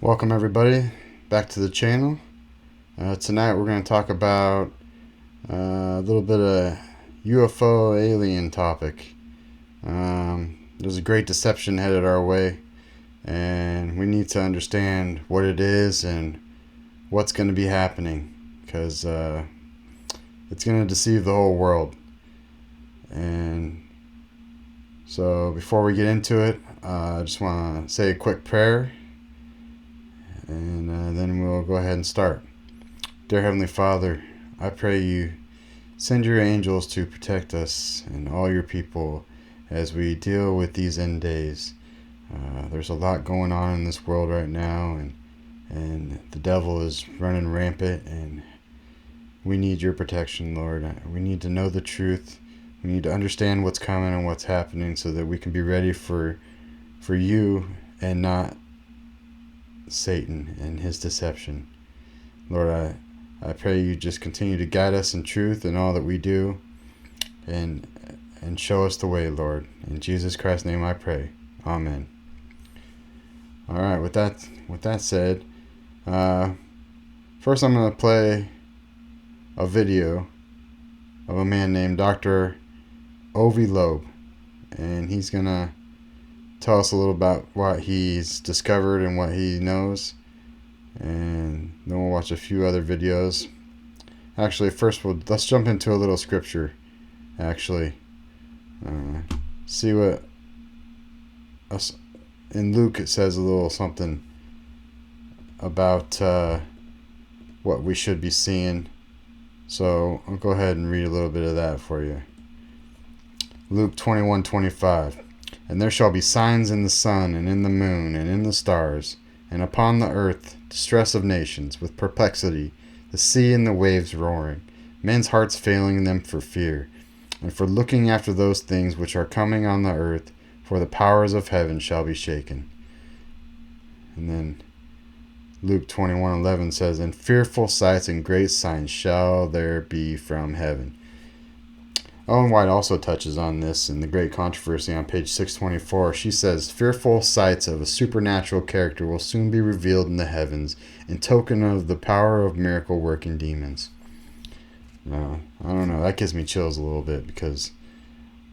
Welcome everybody back to the channel. Tonight we're going to talk about a little bit of UFO alien topic. There's a great deception headed our way, and we need to understand what it is and what's going to be happening, because it's going to deceive the whole world. And so before we get into it, I just want to say a quick prayer, and then we'll go ahead and start. Dear Heavenly Father, I pray you send your angels to protect us and all your people as we deal with these end days. There's a lot going on in this world right now, and the devil is running rampant, and we need your protection, Lord. We need to know the truth. We need to understand what's coming and what's happening so that we can be ready for you and not Satan and his deception. Lord, I pray you just continue to guide us in truth in all that we do, and show us the way, Lord. In Jesus Christ's name I pray. Amen. Alright, with that said, first I'm going to play a video of a man named Dr. Ovi Loeb, and he's going to tell us a little about what he's discovered and what he knows, and then we'll watch a few other videos. Actually, first let's jump into a little scripture. Actually, see what in Luke it says a little something about what we should be seeing. So I'll go ahead and read a little bit of that for you. Luke 21:25. And there shall be signs in the sun, and in the moon, and in the stars, and upon the earth distress of nations, with perplexity, the sea and the waves roaring, men's hearts failing them for fear, and for looking after those things which are coming on the earth, for the powers of heaven shall be shaken. And then Luke 21:11 says, And fearful sights and great signs shall there be from heaven. Ellen White also touches on this in The Great Controversy on page 624. She says, Fearful sights of a supernatural character will soon be revealed in the heavens, in token of the power of miracle-working demons. Now, I don't know, that gives me chills a little bit, because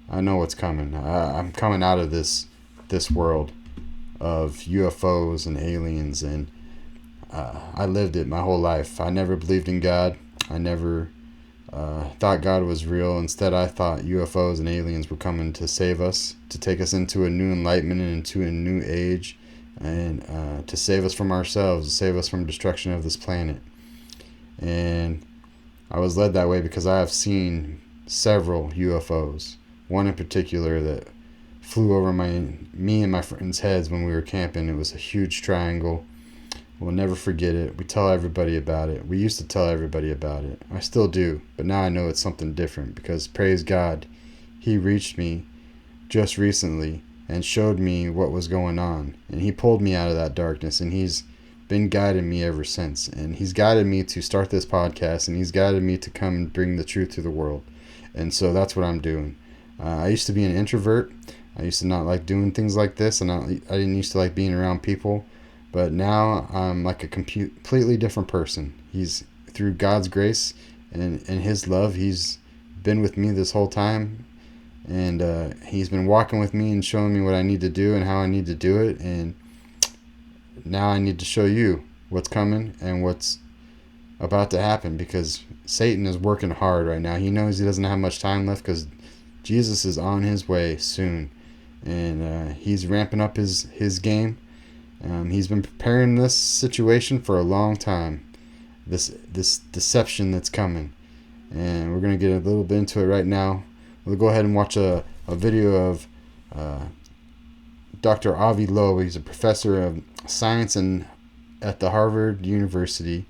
I know what's coming. I'm coming out of this world of UFOs and aliens, and I lived it my whole life. I never believed in God. I never thought God was real. Instead, I thought UFOs and aliens were coming to save us, to take us into a new enlightenment and into a new age, and to save us from ourselves, to save us from destruction of this planet. And I was led that way because I have seen several UFOs. One in particular that flew over me and my friends' heads when we were camping. It was a huge triangle. We'll never forget it. We tell everybody about it. We used to tell everybody about it. I still do, but now I know it's something different, because praise God, he reached me just recently and showed me what was going on, and he pulled me out of that darkness, and he's been guiding me ever since. And he's guided me to start this podcast, and he's guided me to come and bring the truth to the world. And so that's what I'm doing. I used to be an introvert. I used to not like doing things like this, and I didn't used to like being around people. But now I'm like a completely different person. He's, through God's grace and his love, he's been with me this whole time. And he's been walking with me and showing me what I need to do and how I need to do it. And now I need to show you what's coming and what's about to happen, because Satan is working hard right now. He knows he doesn't have much time left, because Jesus is on his way soon. And he's ramping up his game. He's been preparing this situation for a long time, this deception that's coming, and we're going to get a little bit into it right now. We'll go ahead and watch a video of Dr. Avi Loeb. He's a professor of science at the Harvard University.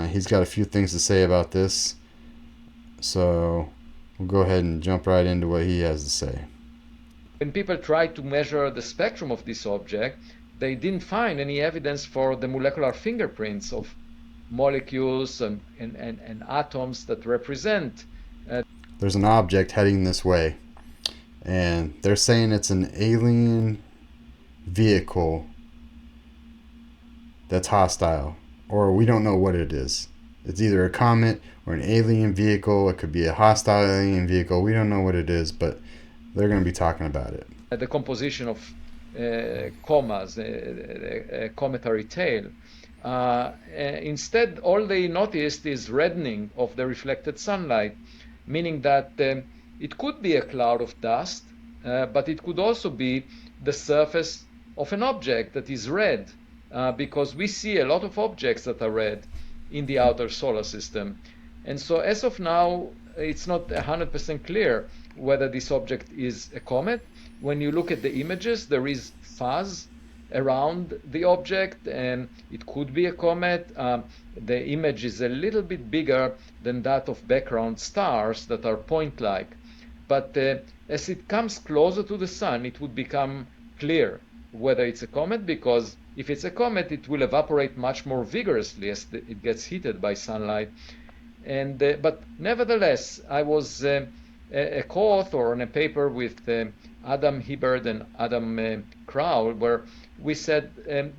He's got a few things to say about this, so we'll go ahead and jump right into what he has to say. When people tried to measure the spectrum of this object, they didn't find any evidence for the molecular fingerprints of molecules and atoms that represent. There's an object heading this way, and they're saying it's an alien vehicle that's hostile, or we don't know what it is. It's either a comet or an alien vehicle. It could be a hostile alien vehicle. We don't know what it is, but they're going to be talking about it. The composition of comas, a cometary tail. Instead, all they noticed is reddening of the reflected sunlight, meaning that it could be a cloud of dust, but it could also be the surface of an object that is red, because we see a lot of objects that are red in the outer solar system. And so, as of now, it's not 100% clear whether this object is a comet. When you look at the images, there is fuzz around the object, and it could be a comet. The image is a little bit bigger than that of background stars that are point-like. But as it comes closer to the sun, it would become clear whether it's a comet, because if it's a comet, it will evaporate much more vigorously as it gets heated by sunlight. And but nevertheless, I was a co-author on a paper with Adam Hibberd and Adam Crowell, where we said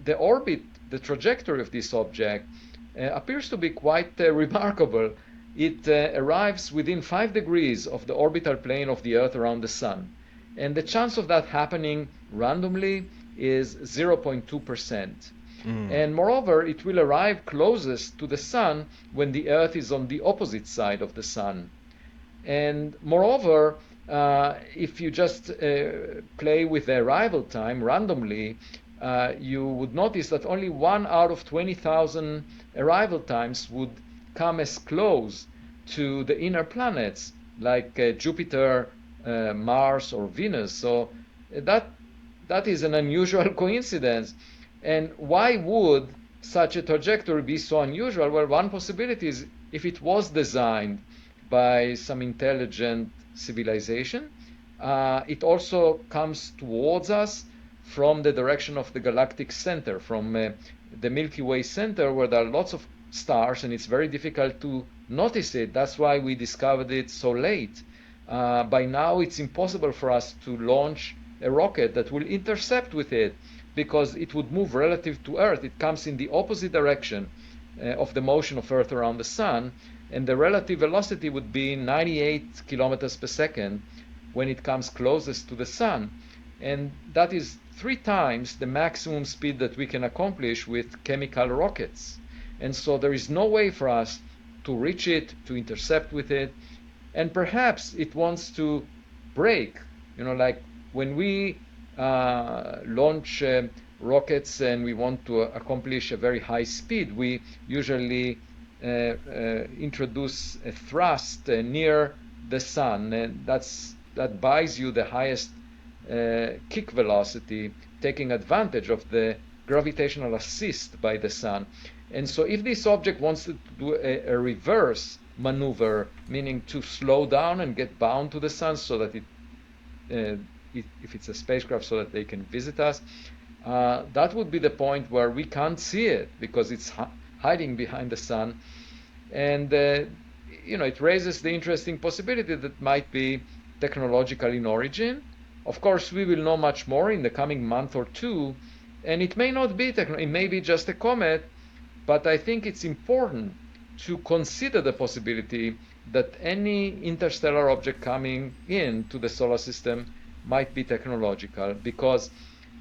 the orbit, the trajectory of this object appears to be quite remarkable. It arrives within 5 degrees of the orbital plane of the Earth around the Sun. And the chance of that happening randomly is 0.2%. And moreover, it will arrive closest to the Sun when the Earth is on the opposite side of the Sun. And moreover, if you just play with the arrival time randomly, you would notice that only 1 out of 20,000 arrival times would come as close to the inner planets like Jupiter, Mars, or Venus. So that is an unusual coincidence. And why would such a trajectory be so unusual? Well, one possibility is if it was designed by some intelligent civilization, it also comes towards us from the direction of the galactic center, from the Milky Way center, where there are lots of stars, and it's very difficult to notice it. That's why we discovered it so late. By now, it's impossible for us to launch a rocket that will intercept with it, because it would move relative to Earth. It comes in the opposite direction of the motion of Earth around the Sun, and the relative velocity would be 98 kilometers per second when it comes closest to the Sun. And that is 3 times the maximum speed that we can accomplish with chemical rockets. And so there is no way for us to reach it, to intercept with it. And perhaps it wants to break, like when we launch rockets and we want to accomplish a very high speed, we usually introduce a thrust near the Sun, and that buys you the highest kick velocity, taking advantage of the gravitational assist by the Sun. And so if this object wants to do a reverse maneuver, meaning to slow down and get bound to the Sun so that if it's a spacecraft, so that they can visit us, that would be the point where we can't see it because it's hiding behind the Sun. And it raises the interesting possibility that might be technological in origin. Of course, we will know much more in the coming month or two, and it may not be it may be just a comet, but I think it's important to consider the possibility that any interstellar object coming into the solar system might be technological. Because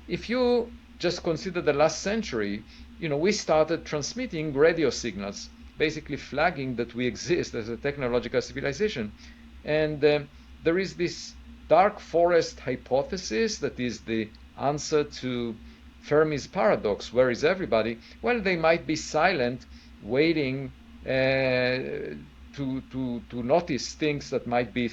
if you just consider the last century, we started transmitting radio signals, basically flagging that we exist as a technological civilization. And there is this dark forest hypothesis that is the answer to Fermi's paradox. Where is everybody? Well, they might be silent, waiting to notice things that might be a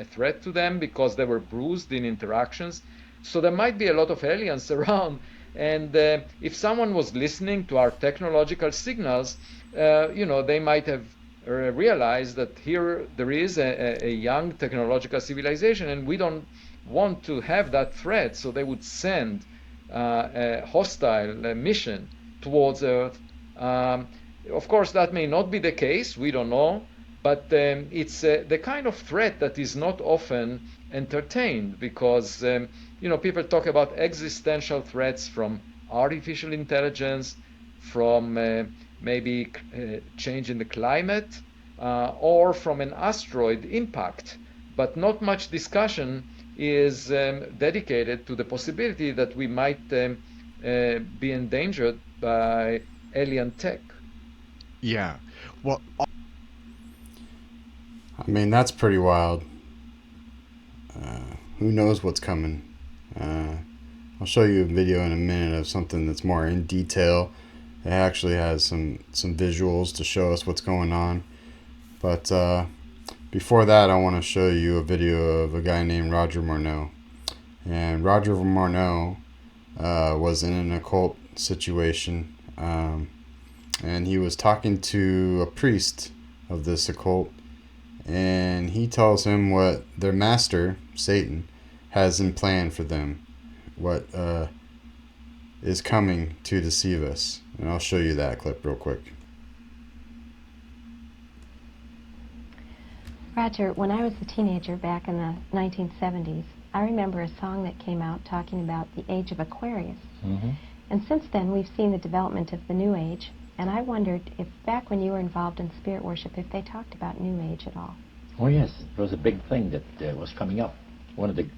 threat to them because they were bruised in interactions. So there might be a lot of aliens around. And if someone was listening to our technological signals, they might have realized that here there is a young technological civilization, and we don't want to have that threat. So they would send a hostile mission towards Earth. Of course, that may not be the case. We don't know. But it's the kind of threat that is not often entertained, because people talk about existential threats from artificial intelligence, from maybe change in the climate or from an asteroid impact. But not much discussion is dedicated to the possibility that we might be endangered by alien tech. Yeah. Well, I mean, that's pretty wild. Who knows what's coming? Uh, I'll show you a video in a minute of something that's more in detail. It actually has some visuals to show us what's going on. But before that, I want to show you a video of a guy named Roger Morneau. And Roger Morneau was in an occult situation, and he was talking to a priest of this occult, and he tells him what their master, Satan, has in plan for them, what is coming to deceive us. And I'll show you that clip real quick. Roger, when I was a teenager back in the 1970s, I remember a song that came out talking about the age of Aquarius. Mm-hmm. And since then, we've seen the development of the New Age, and I wondered if back when you were involved in spirit worship, if they talked about New Age at all. Oh yes, it was a big thing that was coming up. One of the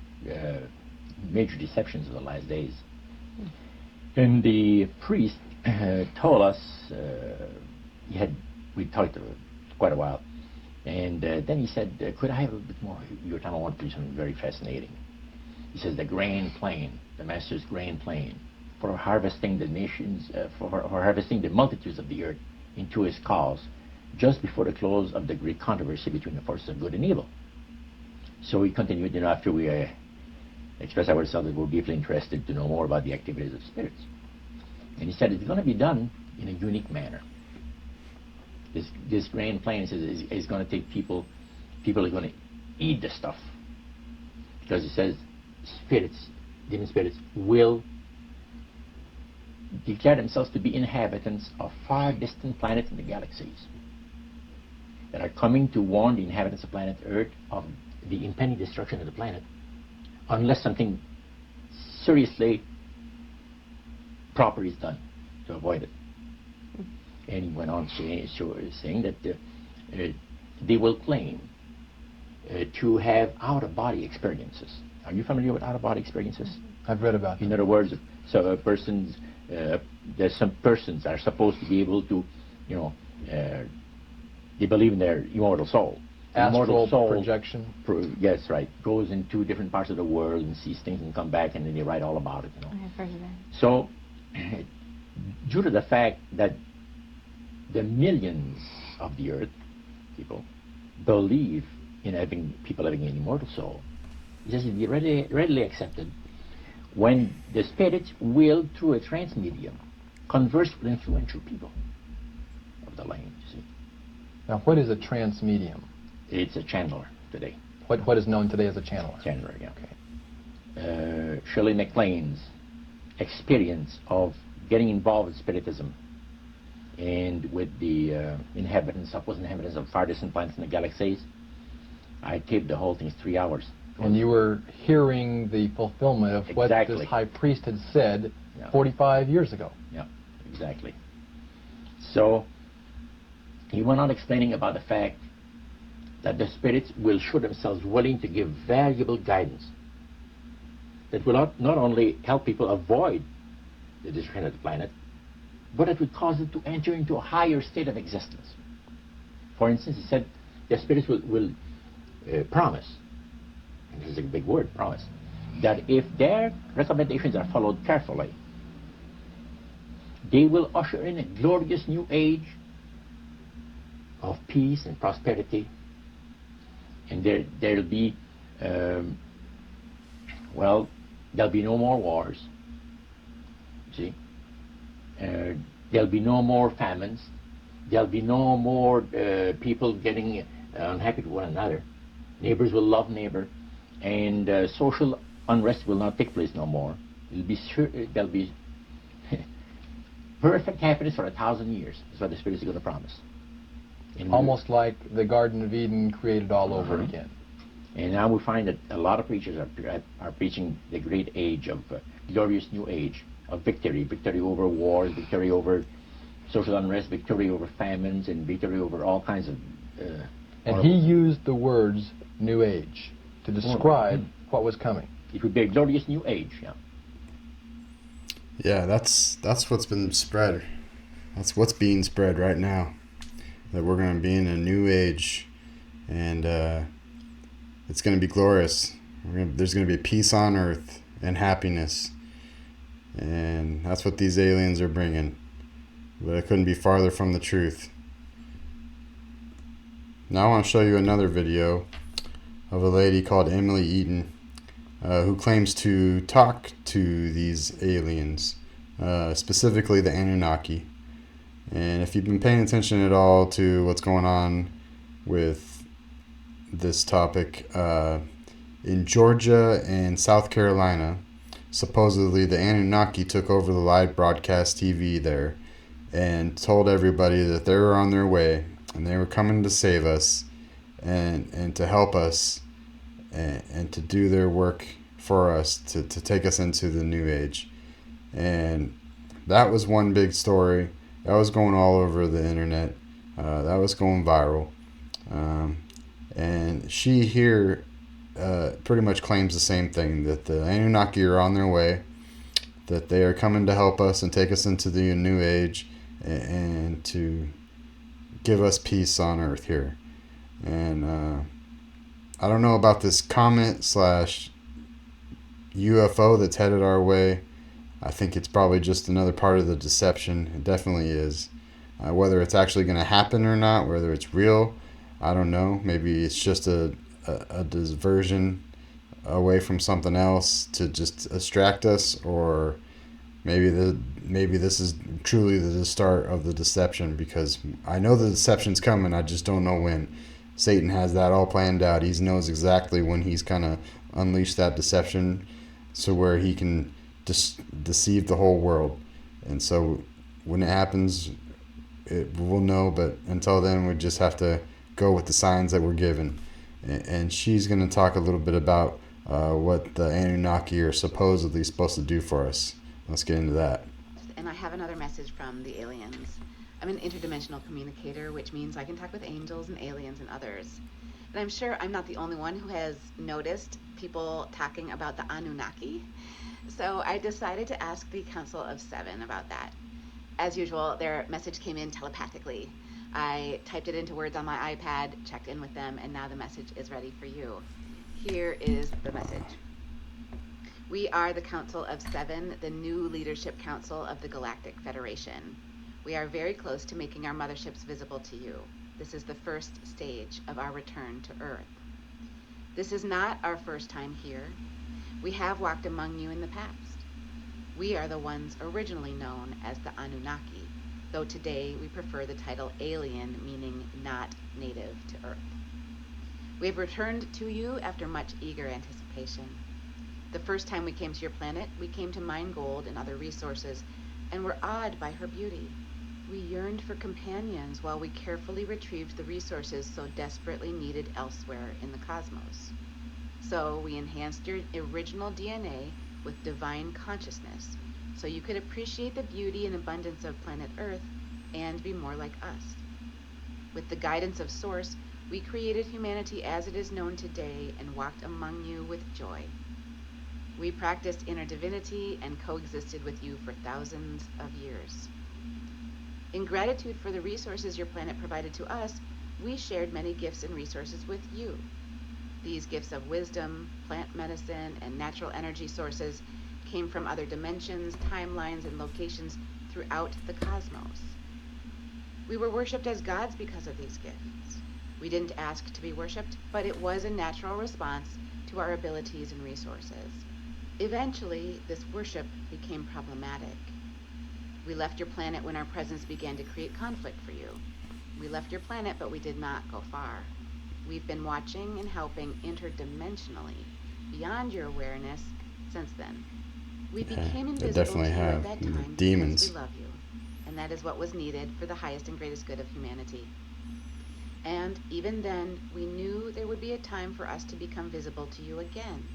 major deceptions of the last days. And the priest told us, we talked quite a while, and then he said, could I have a bit more of your time? I want to do something very fascinating. He says the grand plan, the master's grand plan for harvesting the nations, for harvesting the multitudes of the earth into his cause, just before the close of the great controversy between the forces of good and evil. So we continued, after we expressed ourselves that we're deeply interested to know more about the activities of spirits. And he said it's going to be done in a unique manner. This grand plan is going to take people are going to eat the stuff. Because he says spirits, demon spirits, will declare themselves to be inhabitants of far distant planets in the galaxies that are coming to warn the inhabitants of planet Earth of the impending destruction of the planet unless something seriously proper is done to avoid it. And he went on saying that they will claim to have out-of-body experiences. Are you familiar with out-of-body experiences? I've read about them. In other words, so there's some persons are supposed to be able to, they believe in their immortal soul. Astral projection. Yes, right. Goes into different parts of the world and sees things and come back, and then they write all about it. I've heard of that. So, due to the fact that the millions of the earth people believe in people having an immortal soul, it has to be readily accepted when the spirits will, through a trance medium, converse with influential people of the land. You see. Now, what is a trance medium? It's a channeler today. What is known today as a channeler? Channeler, yeah. Okay. Shirley MacLaine's experience of getting involved with spiritism and with the supposed inhabitants of far distant planets in the galaxies, I taped the whole thing in 3 hours. And you were hearing the fulfillment of what this high priest had said 45 years ago. Yeah, exactly. So he went on explaining about the fact that the spirits will show themselves willing to give valuable guidance that will not only help people avoid the destruction of the planet, but it would cause them to enter into a higher state of existence. For instance, he said the spirits will promise, and this is a big word, promise, that if their recommendations are followed carefully, they will usher in a glorious new age of peace and prosperity, and there'll be there'll be no more wars. See, there'll be no more famines. There'll be no more people getting unhappy with one another. Neighbors will love neighbor, and social unrest will not take place no more. There'll be perfect happiness for 1,000 years. That's what the Spirit is going to promise. Almost like the Garden of Eden created all over again. And now we find that a lot of preachers are preaching the great age of glorious new age of victory over wars, victory over social unrest, victory over famines, and victory over all kinds of... and he used the words New Age to describe what was coming. It would be a glorious new age, yeah. Yeah, that's what's been spread. That's what's being spread right now. That we're going to be in a new age, and it's going to be glorious. There's going to be peace on earth and happiness, and that's what these aliens are bringing. But it couldn't be farther from the truth. Now I want to show you another video of a lady called Emily Eaton, who claims to talk to these aliens, specifically the Anunnaki. And if you've been paying attention at all to what's going on with this topic, in Georgia and South Carolina, supposedly the Anunnaki took over the live broadcast TV there and told everybody that they were on their way and they were coming to save us and to help us and to do their work for us to take us into the new age. And that was one big story. That was going all over the internet. That was going viral. And she here pretty much claims the same thing, that the Anunnaki are on their way, that they are coming to help us and take us into the new age and to give us peace on earth here. And I don't know about this comet / UFO that's headed our way. I think it's probably just another part of the deception. It definitely is. Whether it's actually going to happen or not, whether it's real, I don't know. Maybe it's just a diversion away from something else to just distract us, or maybe this is truly the start of the deception, because I know the deception's coming. I just don't know when. Satan has that all planned out. He knows exactly when he's gonna unleash that deception, so where he can deceive the whole world. And so when it happens, we'll know. But until then, we just have to go with the signs that we're given. And she's going to talk a little bit about what the Anunnaki are supposedly supposed to do for us. Let's get into that. And I have another message from the aliens. I'm an interdimensional communicator, which means I can talk with angels and aliens and others. And I'm sure I'm not the only one who has noticed people talking about the Anunnaki. So I decided to ask the Council of Seven about that. As usual, their message came in telepathically. I typed it into words on my iPad, checked in with them, and now the message is ready for you. Here is the message. We are the Council of Seven, the new leadership council of the Galactic Federation. We are very close to making our motherships visible to you. This is the first stage of our return to Earth. This is not our first time here. We have walked among you in the past. We are the ones originally known as the Anunnaki, though today we prefer the title alien, meaning not native to Earth. We have returned to you after much eager anticipation. The first time we came to your planet, we came to mine gold and other resources, and were awed by her beauty. We yearned for companions while we carefully retrieved the resources so desperately needed elsewhere in the cosmos. So we enhanced your original DNA with divine consciousness, so you could appreciate the beauty and abundance of planet Earth and be more like us. With the guidance of Source, we created humanity as it is known today and walked among you with joy. We practiced inner divinity and coexisted with you for thousands of years. In gratitude for the resources your planet provided to us, we shared many gifts and resources with you. These gifts of wisdom, plant medicine, and natural energy sources came from other dimensions, timelines, and locations throughout the cosmos. We were worshipped as gods because of these gifts. We didn't ask to be worshipped, but it was a natural response to our abilities and resources. Eventually, this worship became problematic. We left your planet when our presence began to create conflict for you. We left your planet, but we did not go far. We've been watching and helping interdimensionally, beyond your awareness, since then. We became invisible to you at that time demons. because we love you, and that is what was needed for the highest and greatest good of humanity. And even then, we knew there would be a time for us to become visible to you again,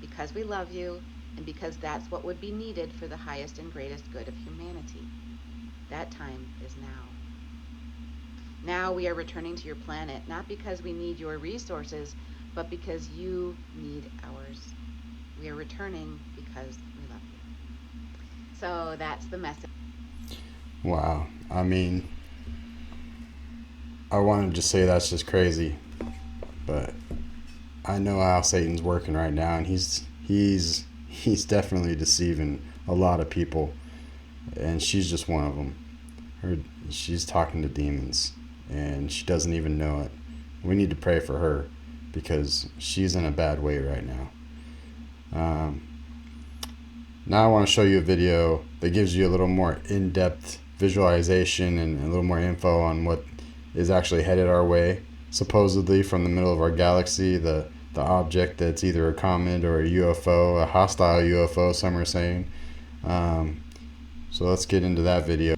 because we love you, and because that's what would be needed for the highest and greatest good of humanity. That time is now. Now we are returning to your planet, not because we need your resources, but because you need ours. We are returning because we love you. So that's the message. Wow. I mean, I wanted to say that's just crazy, but I know how Satan's working right now, and he's definitely deceiving a lot of people, and she's just one of them. She's talking to demons, and she doesn't even know it. We need to pray for her because she's in a bad way right now. Now I want to show you a video that gives you a little more in-depth visualization and a little more info on what is actually headed our way, supposedly from the middle of our galaxy, the object that's either a comet or a UFO, a hostile UFO, some are saying. So let's get into that video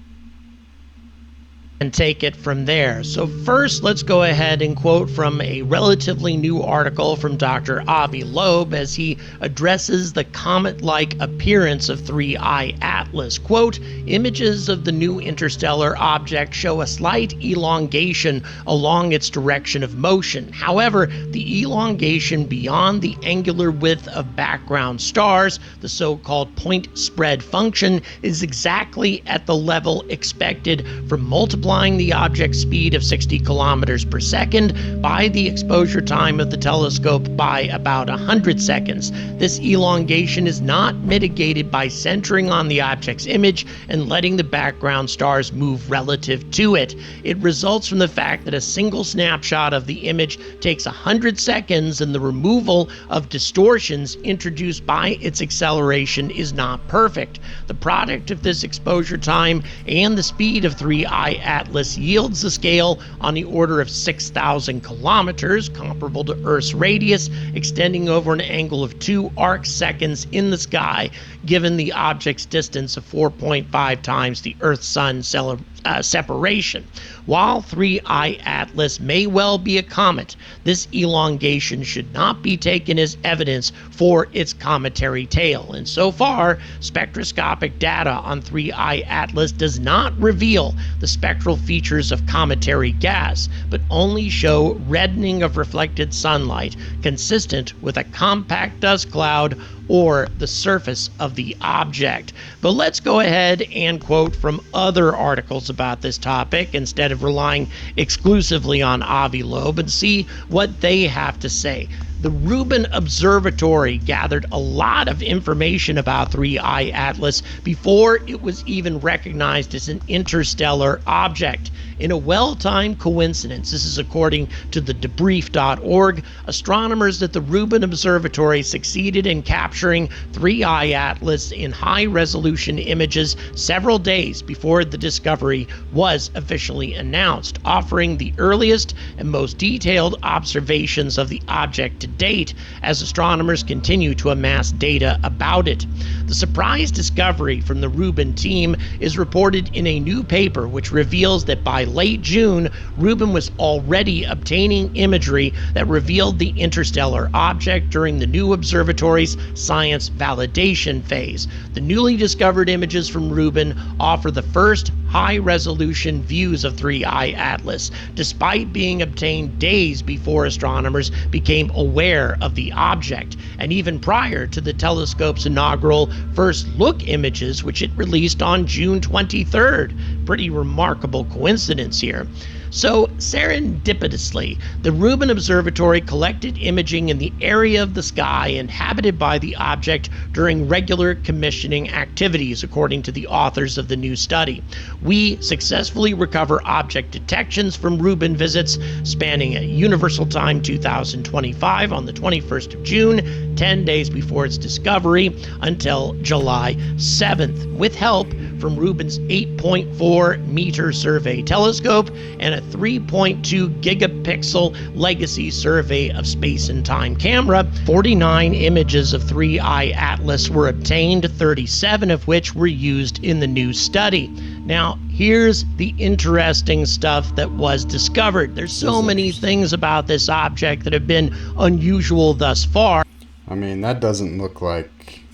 and take it from there. So first, let's go ahead and quote from a relatively new article from Dr. Avi Loeb as he addresses the comet-like appearance of 3I Atlas. Quote, images of the new interstellar object show a slight elongation along its direction of motion. However, the elongation beyond the angular width of background stars, the so-called point spread function, is exactly at the level expected from multiplying the object's speed of 60 kilometers per second by the exposure time of the telescope by about 100 seconds. This elongation is not mitigated by centering on the object's image and letting the background stars move relative to it. It results from the fact that a single snapshot of the image takes 100 seconds, and the removal of distortions introduced by its acceleration is not perfect. The product of this exposure time and the speed of 3I Atlas yields a scale on the order of 6,000 kilometers, comparable to Earth's radius, extending over an angle of 2 arc seconds in the sky, given the object's distance of 4.5 times the Earth-Sun separation. While 3I Atlas may well be a comet, this elongation should not be taken as evidence for its cometary tail. And so far, spectroscopic data on 3I Atlas does not reveal the spectral features of cometary gas, but only show reddening of reflected sunlight, consistent with a compact dust cloud or the surface of the object. But let's go ahead and quote from other articles about this topic instead of relying exclusively on Avi Loeb and see what they have to say. The Rubin Observatory gathered a lot of information about 3I Atlas before it was even recognized as an interstellar object. In a well-timed coincidence, this is according to the debrief.org, astronomers at the Rubin Observatory succeeded in capturing 3I Atlas in high-resolution images several days before the discovery was officially announced, offering the earliest and most detailed observations of the object to date as astronomers continue to amass data about it. The surprise discovery from the Rubin team is reported in a new paper which reveals that by late June, Rubin was already obtaining imagery that revealed the interstellar object during the new observatory's science validation phase. The newly discovered images from Rubin offer the first high-resolution views of 3I Atlas, despite being obtained days before astronomers became aware of the object, and even prior to the telescope's inaugural first look images, which it released on June 23rd. Pretty remarkable coincidence here. So, serendipitously, the Rubin Observatory collected imaging in the area of the sky inhabited by the object during regular commissioning activities, according to the authors of the new study. We successfully recover object detections from Rubin visits spanning at Universal Time 2025 on the 21st of June, 10 days before its discovery, until July 7th, with help from Rubin's 8.4 meter survey telescope and a 3.2 gigapixel legacy survey of space and time camera. 49 images of 3I Atlas were obtained, 37 of which were used in the new study. Now, here's the interesting stuff that was discovered. There's so many things about this object that have been unusual thus far. I mean, that doesn't look like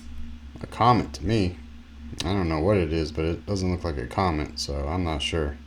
a comet to me. I don't know what it is, but it doesn't look like a comet, so I'm not sure.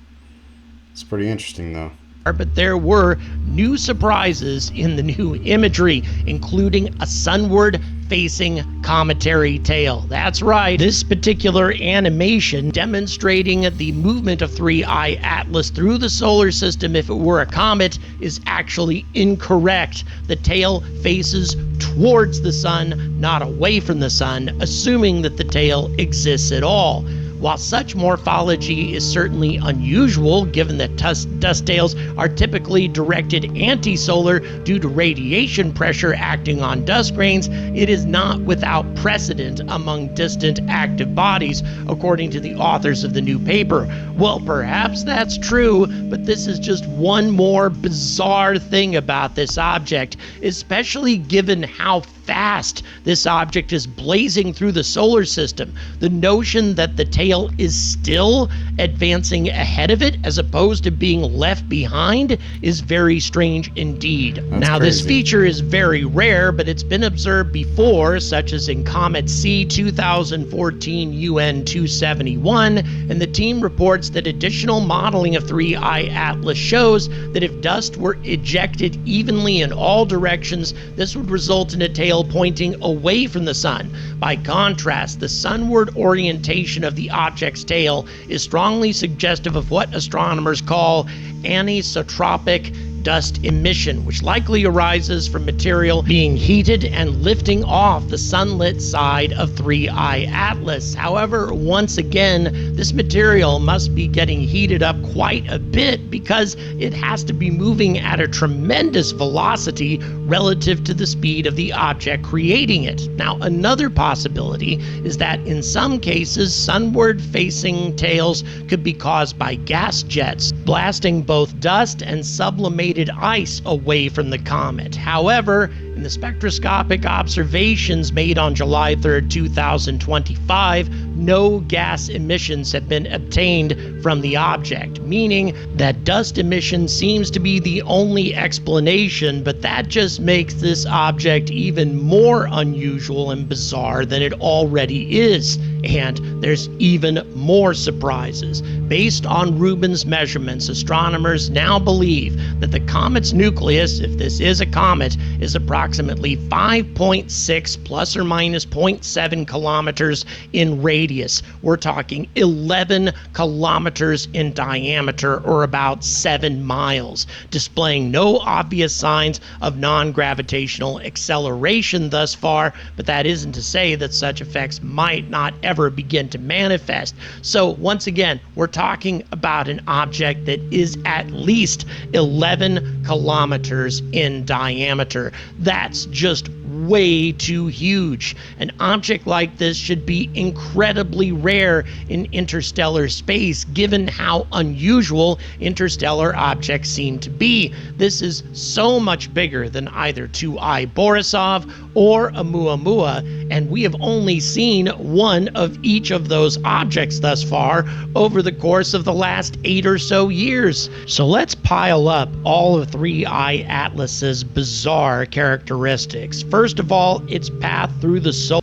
It's pretty interesting, though. But there were new surprises in the new imagery, including a sunward facing cometary tail. That's right, this particular animation demonstrating the movement of 3I Atlas through the solar system if it were a comet is actually incorrect. The tail faces towards the sun, not away from the sun, assuming that the tail exists at all. While such morphology is certainly unusual, given that dust tails are typically directed anti-solar due to radiation pressure acting on dust grains, it is not without precedent among distant active bodies, according to the authors of the new paper. Well, perhaps that's true, but this is just one more bizarre thing about this object, especially given how fast this object is blazing through the solar system. The notion that the tail is still advancing ahead of it as opposed to being left behind is very strange indeed. Now, crazy. This feature is very rare, but it's been observed before, such as in Comet C 2014 UN 271, and the team reports that additional modeling of 3I Atlas shows that if dust were ejected evenly in all directions, this would result in a tail pointing away from the sun. By contrast, the sunward orientation of the object's tail is strongly suggestive of what astronomers call anisotropic dust emission, which likely arises from material being heated and lifting off the sunlit side of 3I Atlas. However, once again, this material must be getting heated up quite a bit because it has to be moving at a tremendous velocity relative to the speed of the object creating it. Now, another possibility is that in some cases, sunward-facing tails could be caused by gas jets, blasting both dust and sublimated ice away from the comet. However, in the spectroscopic observations made on July 3, 2025, no gas emissions have been obtained from the object, meaning that dust emission seems to be the only explanation, but that just makes this object even more unusual and bizarre than it already is. And there's even more surprises. Based on Rubin's measurements, astronomers now believe that the comet's nucleus, if this is a comet, is approximately 5.6 plus or minus 0.7 kilometers in radius. We're talking 11 kilometers in diameter, or about 7 miles, displaying no obvious signs of non-gravitational acceleration thus far, but that isn't to say that such effects might not ever begin to manifest. So once again, we're talking about an object that is at least 11 kilometers in diameter. That's just way too huge. An object like this should be incredibly rare in interstellar space, given how unusual interstellar objects seem to be. This is so much bigger than either 2I Borisov or a Oumuamua, and we have only seen one of each of those objects thus far over the course of the last 8 or so years. So let's pile up all of 3I Atlas's bizarre characteristics. First of all, its path through the solar.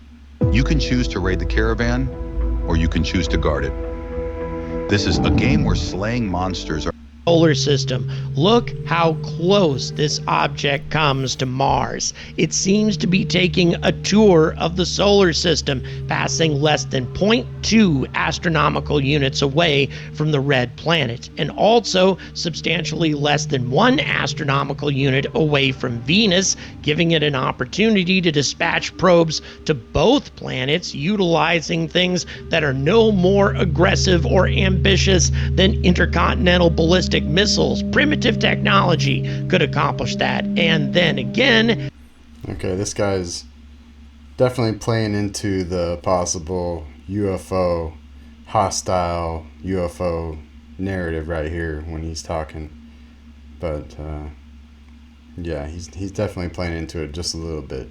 You can choose to raid the caravan, or you can choose to guard it. This is a game where slaying monsters are solar system. Look how close this object comes to Mars. It seems to be taking a tour of the solar system, passing less than 0.2 astronomical units away from the red planet, and also substantially less than 1 astronomical unit away from Venus, giving it an opportunity to dispatch probes to both planets, utilizing things that are no more aggressive or ambitious than intercontinental ballistic missiles. Primitive technology could accomplish that. And then again, okay, this guy's definitely playing into the possible UFO, hostile UFO narrative right here when he's talking. But yeah, he's definitely playing into it just a little bit.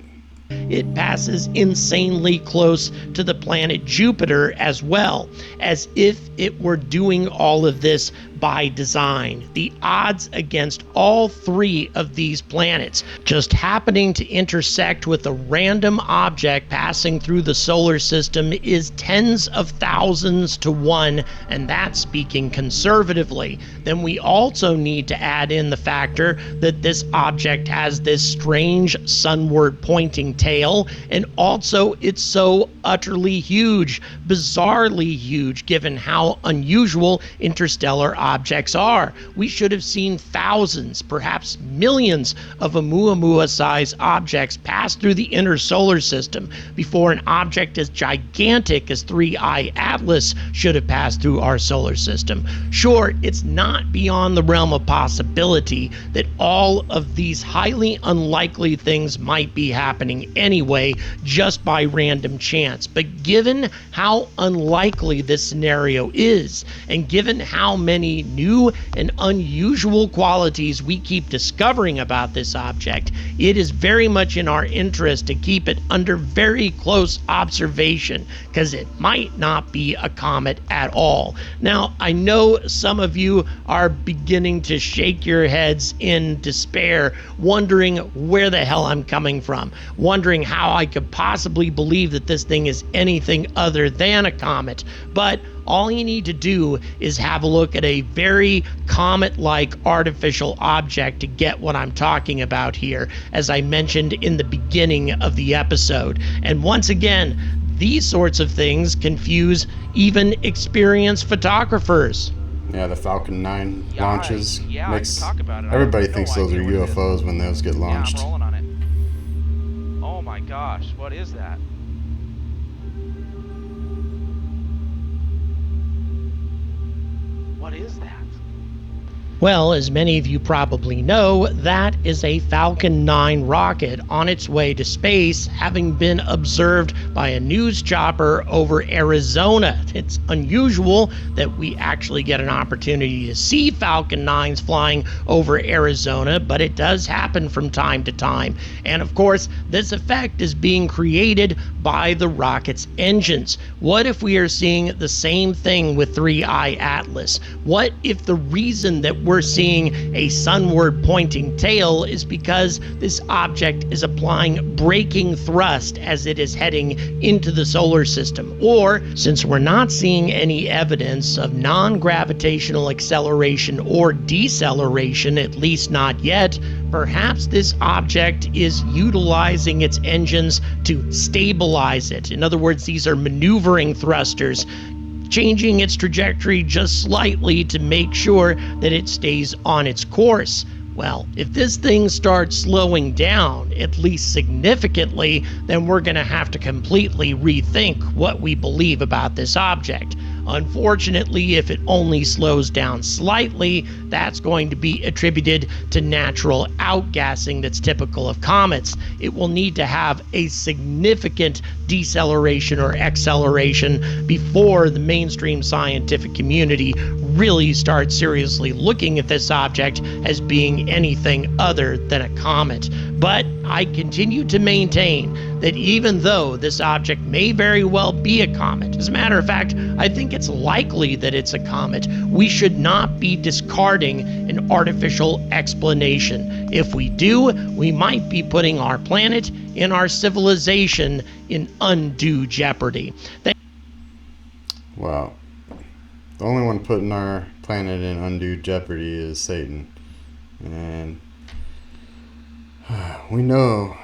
It passes insanely close to the planet Jupiter as well, as if it were doing all of this by design. The odds against all three of these planets just happening to intersect with a random object passing through the solar system is tens of thousands to 1, and that's speaking conservatively. Then we also need to add in the factor that this object has this strange sunward pointing tail, and also it's so utterly huge, bizarrely huge, given how unusual interstellar objects are. We should have seen thousands, perhaps millions of Oumuamua-sized objects pass through the inner solar system before an object as gigantic as 3I Atlas should have passed through our solar system. Sure, it's not beyond the realm of possibility that all of these highly unlikely things might be happening anyway, just by random chance. But given how unlikely this scenario is, and given how many new and unusual qualities we keep discovering about this object, it is very much in our interest to keep it under very close observation, because it might not be a comet at all. Now, I know some of you are beginning to shake your heads in despair, wondering where the hell I'm coming from, wondering how I could possibly believe that this thing is anything other than a comet. But all you need to do is have a look at a very comet-like artificial object to get what I'm talking about here, as I mentioned in the beginning of the episode. And once again, these sorts of things confuse even experienced photographers. Yeah, the Falcon 9 launches. Yeah, makes I can talk about it. everybody thinks those are UFOs when those get launched. Yeah, I'm rolling on it. Oh my gosh, what is that? What is that? Well, as many of you probably know, that is a Falcon 9 rocket on its way to space, having been observed by a news chopper over Arizona. It's unusual that we actually get an opportunity to see Falcon 9s flying over Arizona, but it does happen from time to time. And of course, this effect is being created by the rocket's engines. What if we are seeing the same thing with 3I Atlas? What if the reason that we're seeing a sunward pointing tail is because this object is applying braking thrust as it is heading into the solar system? Or, since we're not seeing any evidence of non-gravitational acceleration or deceleration, at least not yet, perhaps this object is utilizing its engines to stabilize it. In other words, these are maneuvering thrusters, changing its trajectory just slightly to make sure that it stays on its course. Well, if this thing starts slowing down, at least significantly, then we're going to have to completely rethink what we believe about this object. Unfortunately, if it only slows down slightly, that's going to be attributed to natural outgassing that's typical of comets. It will need to have a significant deceleration or acceleration before the mainstream scientific community really starts seriously looking at this object as being anything other than a comet. But I continue to maintain that even though this object may very well be a comet, as a matter of fact, I think it's likely that it's a comet, we should not be discarding an artificial explanation. If we do, we might be putting our planet and our civilization in undue jeopardy. Well, the only one putting our planet in undue jeopardy is Satan. And we know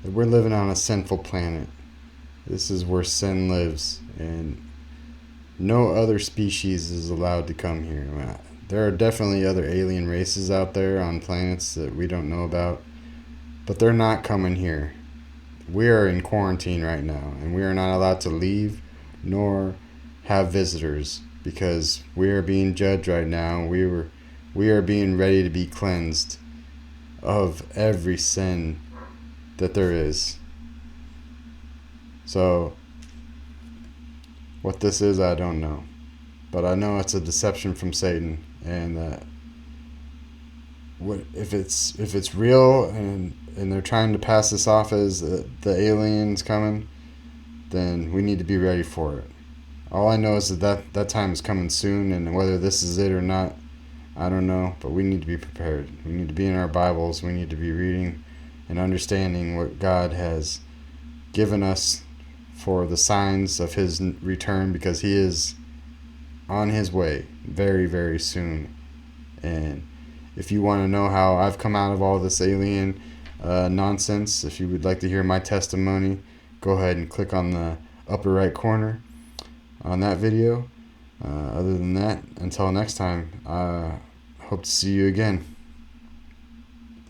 that we're living on a sinful planet. This is where sin lives, and no other species is allowed to come here. There are definitely other alien races out there on planets that we don't know about, but they're not coming here. We are in quarantine right now, and we are not allowed to leave nor have visitors because we are being judged right now. We are being ready to be cleansed of every sin that there is. So what this is, I don't know, but I know it's a deception from Satan, and what if it's real and they're trying to pass this off as the aliens coming, then we need to be ready for it. All I know is that time is coming soon, and whether this is it or not, I don't know, but we need to be prepared. We need to be in our Bibles. We need to be reading and understanding what God has given us for the signs of his return, because he is on his way very, very soon. And if you want to know how I've come out of all this alien nonsense, if you would like to hear my testimony, go ahead and click on the upper right corner on that video. Other than that, until next time, hope to see you again.